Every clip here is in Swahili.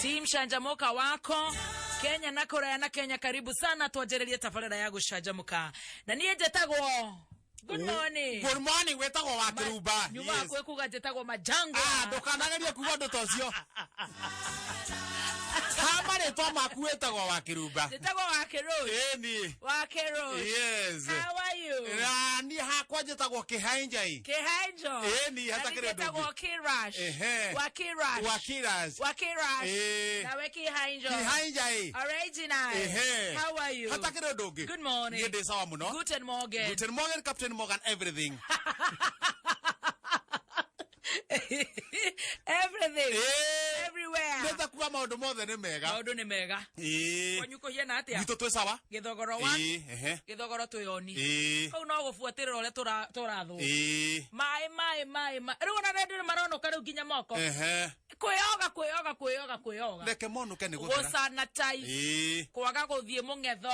Team Shanjamuka wako Kenya na Korea na Kenya karibu sana tuwajerelie tafarada ya gushanjamuka. Na niye jetagwo. Good morning. Good morning wetagwo wa Kiruba. Nyuma kwe kuga jetagwo majango. Ndukanagerie kuga ndo tocio. Hamare to makuetagwo wa Kiruba. Jetagwo wa Kero. Ni. Wa Kero. Yes. How are you? Ni hakwa jetagwo Kihainjai. Kihainjo. Ni hata Kiredo. Jetagwo Kirash. Wa Kirash. Wa Kirash. Wa Kirash. Na we Kihainjo. Kihainjai. Original. How are you? Hata Kiredo. Good morning. Yede sawa muno. Guten Morgen. Guten Morgen Captain Morgan everything. Everything. Everywhere. Neta kuga maundu mothe ni mega. Maundu ni mega. Konyuko hiena atia. Gito twe sawa. Githogoro wa. Githogoro tuyoni. Kau no gubuatirira ule turathu. Mai. Riu na redio maronoka riu ginya moko. Kuyoga. Leke monuke ni guthera. Gusana tai. Kwaga guthie mungetho.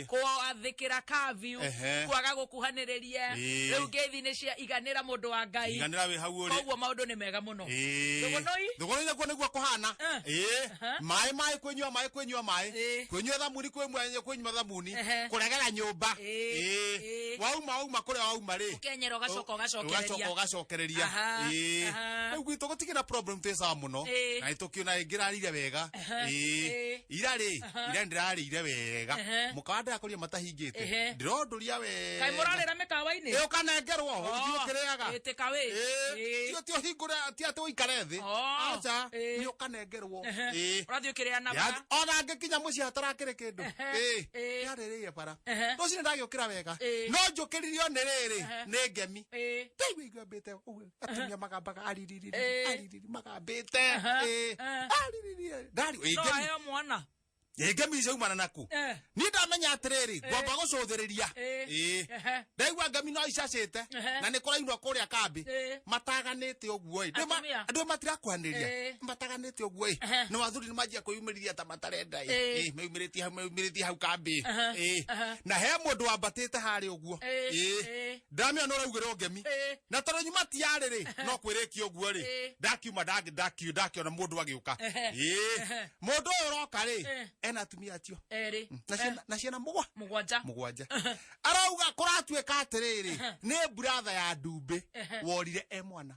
Kwathikira kaviu. Kwaga gukuhaniriria. Riu ngethi ni cia iganira mundu wa Ngai. Iganira we hau uri. Koguo maundu ni mega muno. Thogoroi na niguo kuhana. Mai kwenyua mai. Kwenyua thamuni kwenyua thamuni. Kuregera nyumba. Wauma kure wauma ri. Kenyero gacokereria. Riu gwitu gutigina problem tesa muno. Na itukiona ingirarire wega. Ira ndirarire wega. Mukawanda akoria matahingite. Ndironduria we. Kai murarira mekawa-ini. Ukanengerwo ukireaga. Itekawe. Tio hingura tia to ikare thi. Acha ni ukanengerwo. Urathio kiria namba. Ona ngikinya muci atarakire kindu. Yaririye para. Ruci ndagiukira wega. No njukiririo ni riri ni ngemi. Taigwe igambite atumia magambaga aririri magambite. Aririri. Dari ngemi. No ayo mwana. Ngemi icio umana naku. Ni ndamenya atiriri ngomba gucuthiriria. Ndaigua ngemi no icacite na ni kurainwa kuria kambi. Mataganite uguo i. Andu matirakuhaniria. Mataganite uguo i. No athuri ni majia kuyumiriria ta matarenda i. Meumiriti hau kambi. Na he mundu wambatite hari uguo. Ndamia no raugire ngemi. Na toro nyuma tiariri no kwiriki uguo ri. Ndakiuma ndakiona mundu agiuka. Mundu uroka ri. Ena atumia atio. Na ciana mugwanja. Arauga kuratuika atiriri ni brother ya Ndumbe worire mwana.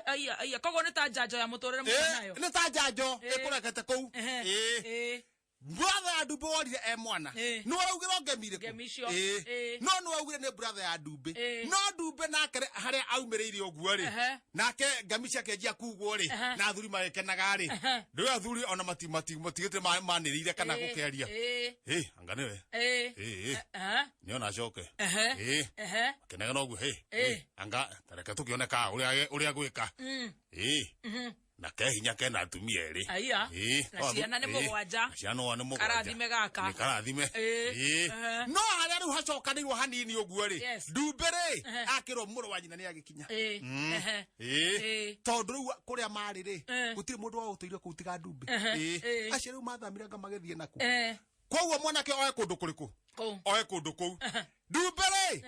Aya kogo ni ta njanjo ya mutorere munayo. Ni ta njanjo ikurekete kou. Brother ya Ndumbe worire mwana. No araugire ngemire ku. No augire ni brother ya Ndumbe. No Ndumbe nake haria aumiriire uguo ri. Nake ngamicia kenjia kuguo ri. Na athuri magekenaga ri. Ndio athuri ona matigite manirire kana gukeria. Anga niwe. Ni ona coke. Kenaga no gu anga tareka tukioneka uria gwika. Na kehinya kena atumia eri. Na ciana ni mugwanja. Ciana ni mugwanja. Karathime gaka. Ni karathime. No haria riu hacokanirwo hanini uguo ri. Ndumbe ri akirwo muru wa nyina ni agikinya. Tondu riu kuria mari ri gutiri mundu wa utuire kutiga Ndumbe. Acio riu mathamire nga magethie naku. Koguo mwanake oe kundu kuriku. Oe kundu kou. Ndumbe ri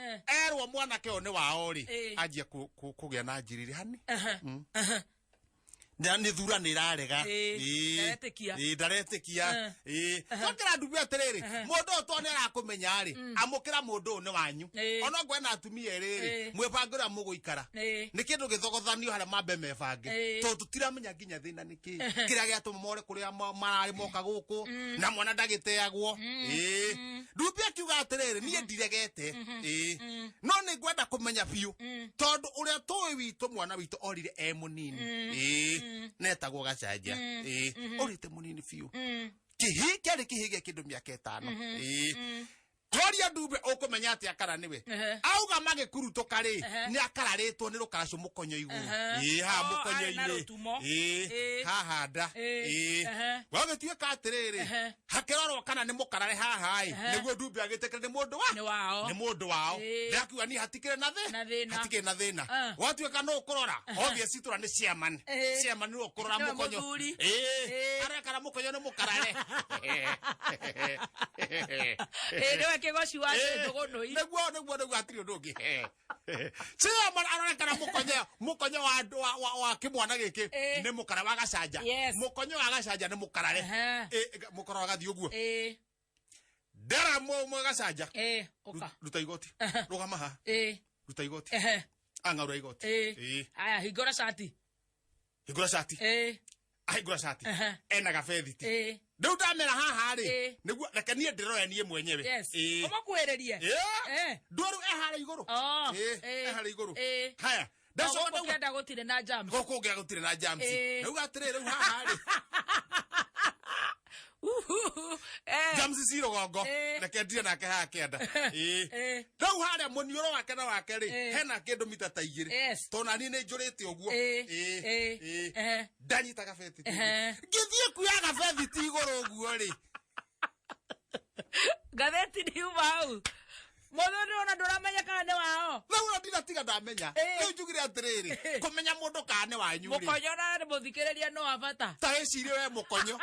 erwo mwanake one wao ri anjia kugia na njiriri hani. Ni thura ni rarega. Ndaretikia. Wakira Ndumbe atiriri mundu utone arakumenya ri amukira mundu ne wanyu. Ona ngwe na atumia eriri mwebangira muguikara. Ni kindu githogothanio haria mambe mebange. Tondu tiramenya nginya thina niki. Kiria giatuma more kuria marari moka guku na mwana ndagiteagwo. Ndumbe akiuga atiriri nie ndiregete. No ni ngwenda kumenya biu. Tondu uria tuwi witu mwana witu orire munini. Netagwo Gacanja. Orite munini fiu. Kihige kindu miaka 5. Toria Ndumbe ukumenya ati akara niwe. Auga magikuruto kari ni akararitwo ni rukaracu mukonyo iguru. Ha mukonyo-ini. Ha nda. Wagituika atiriri hakirorwo kana ni mukarare haha niguo Ndumbe agitekere ni mundu wa. Ni mundu wao. Ndakiuga ni hatikire na thina. Hatikire na thina. Watuika no kurora. Obvious tura ni chairman. Chairman ni ukurora mukonyo. Areka kana mukonyo ni mukarare Ewe kigoci wa nduguno i Neguo atiri undu ungi Cia arona kana mukonyo wa kimwana giki ni mukara wa gacanja mukonyo wa gacanja ni mukarare mukara wa gathi uguo Dara mwe gacanja oka ruta igoti rugama ha ruta igoti Ang'aura igoti aya hingura shati ahingura shati ena gabethiti Riu ndamera haha ri niguo reke nie ndiroe nie mwenyewe umakuhererie ndwaru ehara iguru ehara iguru haya ndacoka kenda gutire na jams gokungia gutire na jams riu atirire riu haha ri Jams zero gongo reke ndire nake haha kenda riu haria muniuro wake na wake ri hena kindu mita ta igiri tona ni njurite uguo ndanyita gabethiti ngithie kuya gabethiti iguru uguo ri gatheti ni umau Muthuri ona nduramenya kana ni wao Laura ndinatiga ndamenya riu njugire atiriri kumenya mundu kana ni wanyu ri mukonyo na muthikiriria no abata ta ecirie we mukonyo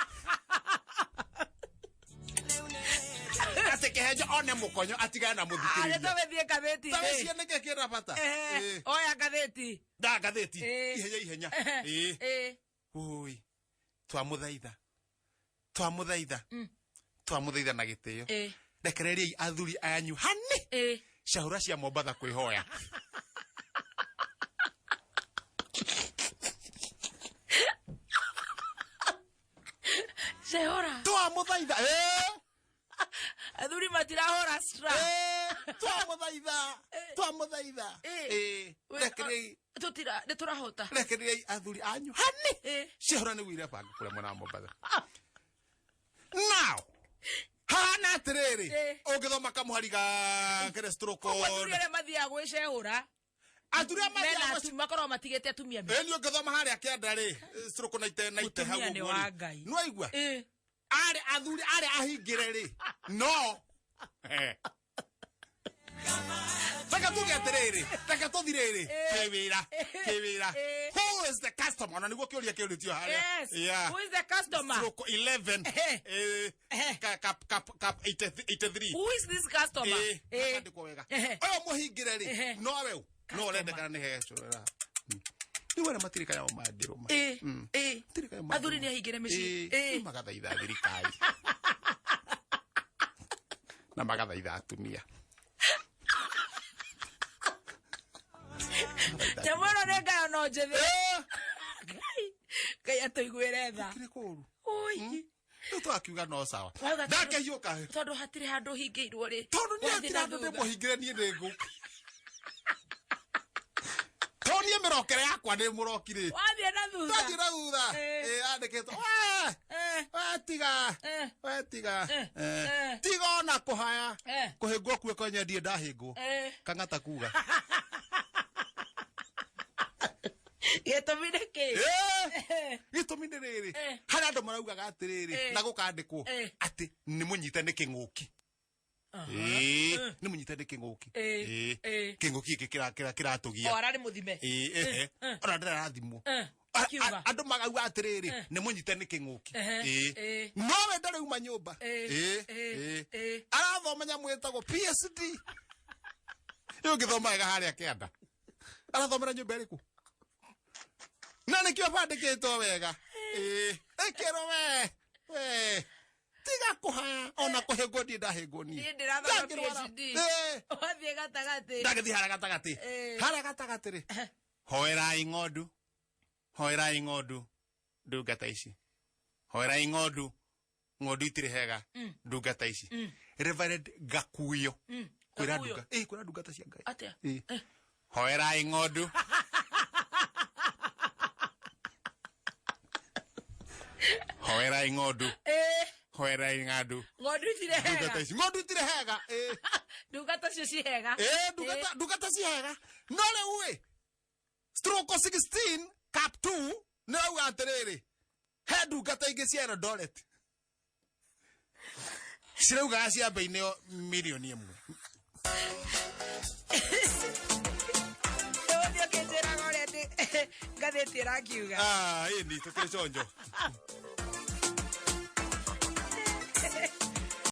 Asekehejo one mukonyo atigana na muthikiriria Aleto wethie gatheti ta ecirie nike kira bata oya gatheti gatheti ihenya oi twamuthaitha na gitio rekereriai athuri anyu hani cahura cia Mombatha kwihoya Cahura twamuthaitha athuri matirahora stra twamuthaitha rekereriai niturahota rekereriai athuri anyu hani cahura niguo irebanga kuria mwena wa Mombatha now hana atiriri ungithoma kamuhari ga kerestroko athuri aria mathiaga gwicehura athuri mena makorwo matigite atumia me ni ungithoma haria kianda ri stroko na ite hau uguo no aigua ari athuri ari ahingire ri no Taka tuge atiriri taka tuthiriri kiwira who is the customer na niguo kiuria kiuritio haria who is the customer stroko 11 cap 83 who is this customer ndiko wega oyo muhingire ri no we no rende kana ni heco ni wena matirika yao mandiruma athuri ni ahingire mici magathaitha thirikari na magathaitha atumia Jamano nega no njithe Ngai atuiguire tha kire kuru oi tu akiuga no sawa ndake hiuka tondu hatire handu hingiirwo ri tondu ni atira andu ndi muhingire nie ndengu tonie mirokere yakwa ndi murokire wathie na thutha andikitwo wetiga tiga ona kuhaya kuhingwo kuo konya ndie ndahingwo kang'ata kuga Gitumi ki gitumi ni riri hari andu maraugaga atiriri na gukandikwo ati ni munyite ni king'uki ni munyite ni king'uki king'uki iki kiratugia ora ni muthime ora ndirathimwo andu magauga atiriri ni munyite ni king'uki no we ndari uma nyumba arathoma nyamu itagwo PSD yo githoma ga haria kianda arathomera nyumba iriku na nikio bandikitwo wega ekero we tiga kuhaya ona kuhingwo ndi ndahingwo ni ndirathoma PSD wathie gatagati ndagithi haria gatagati ri hoerai ng'ondu ndungata ici hoerai ng'ondu itire hega ndungata ici Reverend Gakuyo kwira ndungata cia Ngai atia hoerai ng'ondu hoerai ng'ondu hoerai ng'andu ng'ondu itire hega ndungata cio ci hega ndungata ci hega no riu stroko 16 cap 2 no au atiriri he ndungata ingi cia Eldoret ciraugaga cia mbeini milioni imwe Ndio kinjira gore ngatheti irakiuga ini tukiri chonjo